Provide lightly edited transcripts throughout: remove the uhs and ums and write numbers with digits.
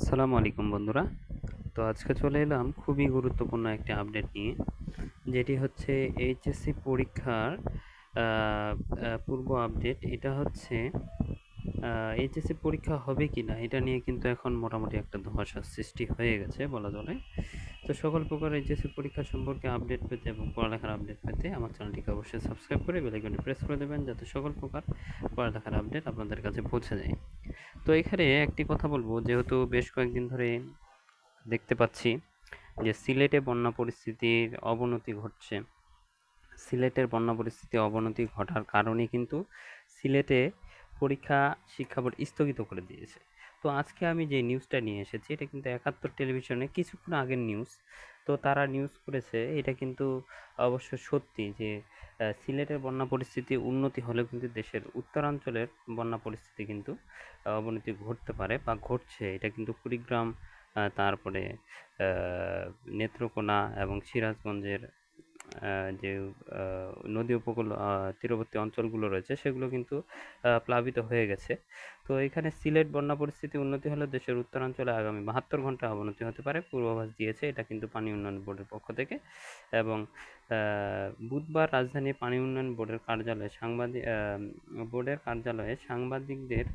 আসসালামু আলাইকুম বন্ধুরা। তো আজকে চলে এলাম খুবই গুরুত্বপূর্ণ একটি আপডেট নিয়ে, যেটি হচ্ছে এইচএসসি পরীক্ষার আ পূর্ব আপডেট। এটা হচ্ছে এইচএসসি পরীক্ষা হবে কিনা এটা নিয়ে কিন্তু এখন মোটামুটি একটা ধোঁয়াশার সৃষ্টি হয়ে গেছে বলা চলে। তো সকল প্রকার এইচএসসি পরীক্ষা সম্পর্কে আপডেট পেতে এবং পড়ালেখার আপডেট পেতে আমার চ্যানেলটিকে অবশ্যই সাবস্ক্রাইব করে বেল আইকনটি প্রেস করে দেবেন, যাতে সকল প্রকার পড়ালেখার আপডেট আপনাদের কাছে পৌঁছে যায়। তো এখানে একটি কথা বলবো, যেহেতু বেশ কয়েকদিন ধরে দেখতে পাচ্ছি যে সিলেটে বন্যা পরিস্থিতির অবনতি ঘটছে। সিলেটের বন্যা পরিস্থিতির অবনতি ঘটার কারণে কিন্তু সিলেটে পরীক্ষা শিক্ষা বোর্ড স্থগিত করে দিয়েছে। তো আজকে আমি যে নিউজটা নিয়ে এসেছি এটা কিন্তু একাত্তর টেলিভিশনে কিছুক্ষণ আগের নিউজ। তো তারা নিউজ করেছে, এটা কিন্তু অবশ্য সত্যি যে সিলেটের বন্যা পরিস্থিতি উন্নতি হলেও কিন্তু দেশের উত্তরাঞ্চলের বন্যা পরিস্থিতি কিন্তু অবনতি ঘটতে পারে বা ঘটছে। এটা কিন্তু কুড়িগ্রাম, তারপরে নেত্রকোনা এবং সিরাজগঞ্জের যে নদী উপকূল তীরবর্তী অঞ্চলগুলো রয়েছে সেগুলো কিন্তু প্লাবিত হয়ে গেছে। তো এখানে সিলেট বন্যা পরিস্থিতি উন্নতি হলে দেশের উত্তরাঞ্চলে আগামী ৭২ ঘন্টায় অবনতি হতে পারে পূর্বাভাস দিয়েছে এটা কিন্তু পানি উন্নয়ন বোর্ডের পক্ষ থেকে। এবং বুধবার রাজধানী পানি উন্নয়ন বোর্ডের কার্যালয়ে সাংবাদিকদের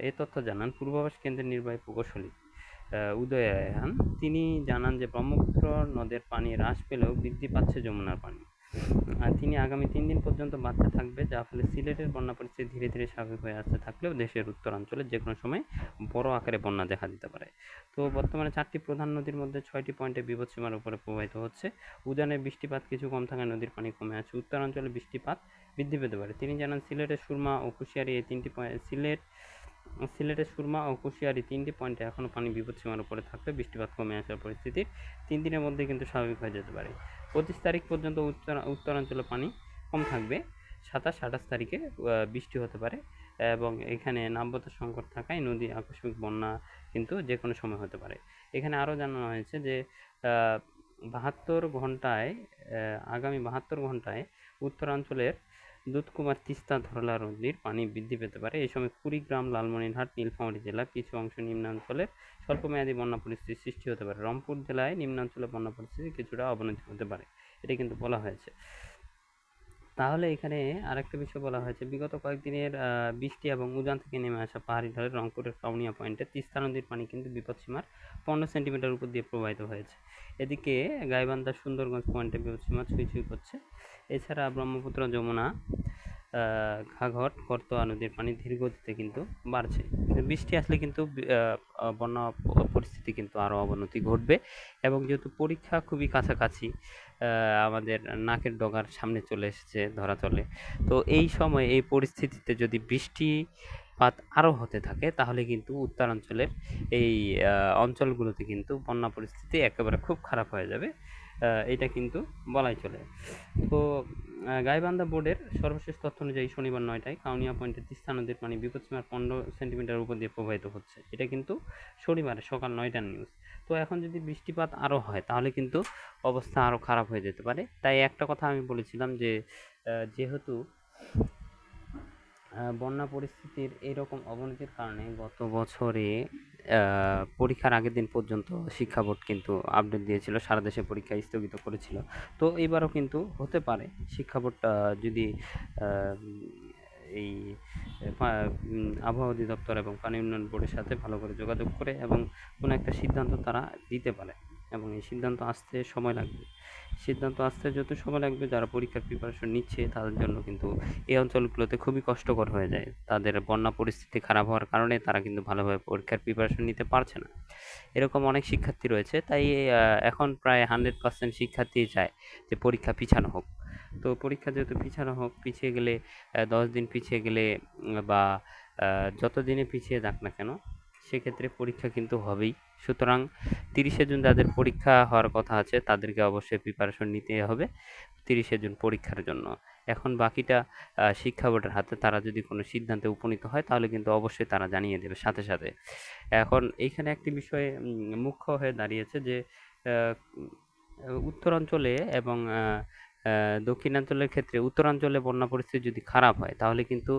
এ তথ্য জানান পূর্বাভাস কেন্দ্রের নির্বাহী প্রকৌশলী উদয় রায়হান। তিনি জানান যে ব্রহ্মপুত্র নদের পানি হ্রাস পেলেও বৃদ্ধি পাচ্ছে যমুনার পানি। আর তিনি আগামী ৩ দিন পর্যন্ত বাড়তে থাকবে, যার ফলে সিলেটের বন্যা পরিস্থিতি ধীরে ধীরে স্বাভাবিক হয়ে আসতে থাকলেও দেশের উত্তরাঞ্চলে যে কোনো সময় বড় আকারে বন্যা দেখা দিতে পারে। তো বর্তমানে ৪টি প্রধান নদীর মধ্যে ৬টি পয়েন্টে বিপদসীমার উপরে প্রবাহিত হচ্ছে। উজানে বৃষ্টিপাত কিছু কম থাকায় নদীর পানি কমে আসছে, উত্তরাঞ্চলে বৃষ্টিপাত বৃদ্ধি পেতে পারে। তিনি জানান সিলেটের সুরমা ও কুশিয়ারি এই তিনটি সিলেটের সুরমা ও কুশিয়ারি ৩টি পয়েন্টে এখনও পানি বিপদসীমার উপরে থাকলে বৃষ্টিপাত কমে আসার পরিস্থিতির ৩ দিনের মধ্যে কিন্তু স্বাভাবিক হয়ে যেতে পারে। ২৫ তারিখ পর্যন্ত উত্তরাঞ্চলে পানি কম থাকবে। ২৭-২৮ তারিখে বৃষ্টি হতে পারে এবং এখানে নাব্যতা সংকট থাকায় নদী আকস্মিক বন্যা কিন্তু যে কোনো সময় হতে পারে। এখানে আরও জানানো হয়েছে যে আহ, ৭২ ঘন্টায় আগামী ৭২ ঘন্টায় উত্তরাঞ্চলের দুধকুমার তিস্তা ধরলা নদীর পানি বৃদ্ধি পেতে পারে। এই সময় কুড়িগ্রাম, লালমনিরহাট, নীলফামারী জেলার কিছু অংশ নিম্নাঞ্চলে স্বল্পমেয়াদী বন্যা পরিস্থিতির সৃষ্টি হতে পারে। রংপুর জেলায় নিম্নাঞ্চলে বন্যা পরিস্থিতি কিছুটা অবনতি হতে পারে, এটা কিন্তু বলা হয়েছে। তাহলে এখানে আরেকটা বিষয় বলা হয়েছে, বিগত কয়েকদিনের বৃষ্টি এবং উজান থেকে নেমে আসা পাহাড়ি ঢলে রংপুরের কাউনিয়া পয়েন্টে তিস্তা নদীর পানি কিন্তু বিপদসীমার ১৫ সেন্টিমিটার উপর দিয়ে প্রবাহিত হয়েছে। এদিকে গাইবান্ধা সুন্দরগঞ্জ পয়েন্টে বিপদসীমা ছুঁই ছুঁই করছে। এছাড়া ব্রহ্মপুত্র, যমুনা, ঘাঘট, করতোয়া নদীর পানি ধীর গতিতে কিন্তু বাড়ছে। বৃষ্টি আসলে কিন্তু বন্যা পরিস্থিতি কিন্তু আরও অবনতি ঘটবে। এবং যেহেতু পরীক্ষা খুবই কাছাকাছি, আমাদের নাকের ডগার সামনে চলে এসেছে ধরা চলে, তো এই সময় এই পরিস্থিতিতে যদি বৃষ্টিপাত আরও হতে থাকে তাহলে কিন্তু উত্তরাঞ্চলের এই অঞ্চলগুলোতে কিন্তু বন্যা পরিস্থিতি একেবারে খুব খারাপ হয়ে যাবে। এটা কিন্তু বলাই চলে। তো গাইবান্ধা বোর্ডের সর্বশেষ তথ্য অনুযায়ী শনিবার ৯টায় কাউনিয়া পয়েন্টে তিস্তা নদীর পানি বিপদসীমার ১৫ সেন্টিমিটার উপর দিয়ে প্রবাহিত হচ্ছে। এটা কিন্তু শনিবার সকাল ৯টার নিউজ। তো এখন যদি বৃষ্টিপাত আরও হয় তাহলে কিন্তু অবস্থা আরও খারাপ হয়ে যেতে পারে। তাই একটা কথা আমি বলেছিলাম যে যেহেতু বন্যা পরিস্থিতির এইরকম অবনতির কারণে গত বছরে পরীক্ষার আগের দিন পর্যন্ত শিক্ষা বোর্ড কিন্তু আপডেট দিয়েছিল, সারা দেশে পরীক্ষা স্থগিত করেছিল। তো এবারও কিন্তু হতে পারে শিক্ষা বোর্ড যদি আহ, এই আবহাওয়া অধিদপ্তর এবং পানি উন্নয়ন বোর্ডের সাথে ভালো করে যোগাযোগ করে এবং কোনো একটা সিদ্ধান্ত তারা দিতে পারে, এবং এই সিদ্ধান্ত আসতে সময় লাগবে। সিদ্ধান্ত আসতে যত সময় লাগবে, যারা পরীক্ষার প্রিপারেশন নিচ্ছে তাদের জন্য কিন্তু এই অঞ্চলগুলোতে খুবই কষ্টকর হয়ে যায়। তাদের বন্যা পরিস্থিতি খারাপ হওয়ার কারণে তারা কিন্তু ভালোভাবে পরীক্ষার প্রিপারেশন নিতে পারছে না। এরকম অনেক শিক্ষার্থী রয়েছে, তাই এখন প্রায় 100% শিক্ষার্থী চায় যে পরীক্ষা পিছানো হোক। তো পরীক্ষা যেহেতু পিছানো হোক, পিছিয়ে গেলে 10 দিন পিছিয়ে গেলে বা যত দিনে পিছিয়ে যাক না কেন, সেক্ষেত্রে পরীক্ষা কিন্তু হবেই। সুতরাং 30শে জুন যাদের পরীক্ষা হওয়ার কথা আছে তাদেরকে অবশ্যই প্রিপারেশন নিতে হবে 30শে জুন পরীক্ষার জন্য। এখন বাকিটা শিক্ষা বোর্ডের হাতে। তারা যদি কোনো সিদ্ধান্তে উপনীত হয় তাহলে কিন্তু অবশ্যই তারা জানিয়ে দেবে সাথে সাথে। এখন এইখানে একটি বিষয় মুখ্য হয়ে দাঁড়িয়েছে যে উত্তরাঞ্চলে এবং দক্ষিণাঞ্চলের ক্ষেত্রে উত্তরাঞ্চলে বন্যা পরিস্থিতি যদি খারাপ হয় তাহলে কিন্তু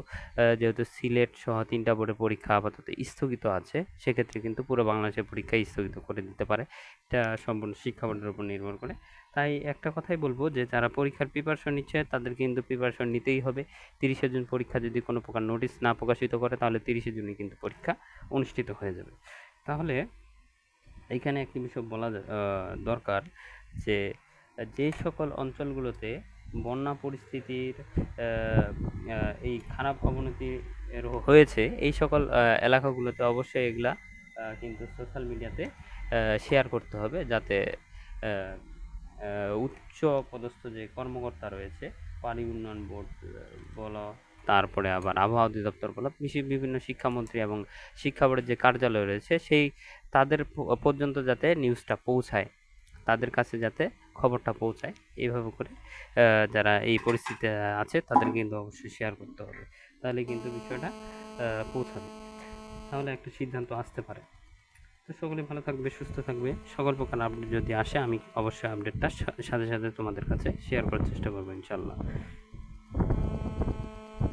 যেহেতু সিলেট সহ ৩টা বোর্ডের পরীক্ষা আপাতত স্থগিত আছে, সেক্ষেত্রে কিন্তু পুরো বাংলাদেশের পরীক্ষা স্থগিত করে দিতে পারে। এটা সম্পূর্ণ শিক্ষা বোর্ডের উপর নির্ভর করে। তাই একটা কথাই বলব যে যারা পরীক্ষার প্রিপারেশন নিচ্ছে তাদের কিন্তু প্রিপারেশন নিতেই হবে। ৩০শে জুন পরীক্ষা যদি কোনো প্রকার নোটিশ না প্রকাশিত করে তাহলে ৩০শে জুনই কিন্তু পরীক্ষা অনুষ্ঠিত হয়ে যাবে। তাহলে এইখানে একটি বিষয় বলা দরকার যে যে সকল অঞ্চলগুলোতে বন্যা পরিস্থিতির এই খারাপ অবনতি হয়েছে এই সকল এলাকাগুলোতে অবশ্যই এগুলা কিন্তু সোশ্যাল মিডিয়াতে শেয়ার করতে হবে, যাতে উচ্চ পদস্থ যে কর্মকর্তা রয়েছে, পানি উন্নয়ন বোর্ড বলো, তারপরে আবার আবহাওয়া অধিদপ্তর বলো, বিভিন্ন শিক্ষামন্ত্রী এবং শিক্ষা বোর্ডের যে কার্যালয় রয়েছে সেই তাদের পর্যন্ত যাতে নিউজটা পৌঁছায়, তাদের কাছে যাতে খবরটা পৌঁছায়, এইভাবে করে যারা এই পরিস্থিতিতে আছে তাদের কিন্তু অবশ্যই শেয়ার করতে হবে, তাহলে কিন্তু বিষয়টা পৌঁছাবে, তাহলে একটা সিদ্ধান্ত আসতে পারে। তো সকলে ভালো থাকবে, সুস্থ থাকবে। সকল প্রকার আপডেট যদি আসে আমি অবশ্যই আপডেটটা সাথে সাথে তোমাদের কাছে শেয়ার করার চেষ্টা করবো ইনশাল্লাহ।